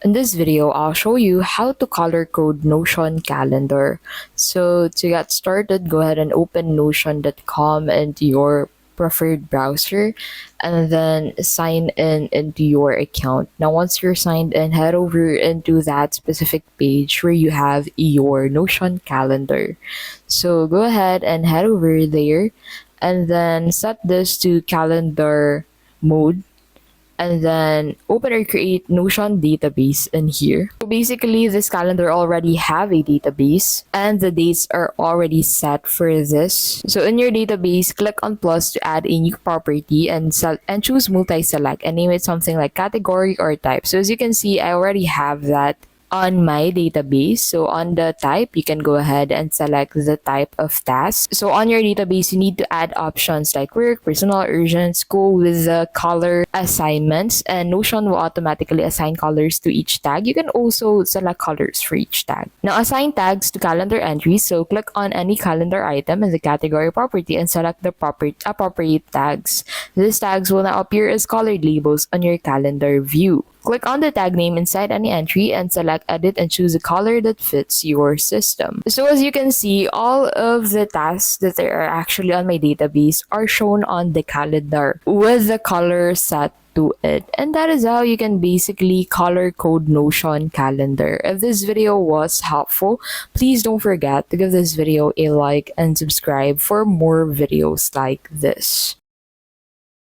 In this video, I'll show you how to color code Notion calendar. So to get started, go ahead and open notion.com into your preferred browser and then sign in into your account. Now, once you're signed in, head over into that specific page where you have your Notion calendar. So go ahead and head over there and then set this to calendar mode and then open or create Notion database in here. So basically, this calendar already have a database and the dates are already set for this. So in your database, click on plus to add a new property and choose multi-select and name it something like category or type. So as you can see, I already have that on my database. So on the type, you can go ahead and select the type of task. So on your database, you need to add options like work, personal, urgent, school with the color assignments, and Notion will automatically assign colors to each tag. You can also select colors for each tag. Now assign tags to calendar entries. So click on any calendar item in the category property and select the appropriate tags. These tags will now appear as colored labels on your calendar view. Click on the tag name inside any entry and select edit and choose a color that fits your system. So as you can see, all of the tasks that are actually on my database are shown on the calendar with the color set to it. And that is how you can basically color code Notion calendar. If this video was helpful, please don't forget to give this video a like and subscribe for more videos like this.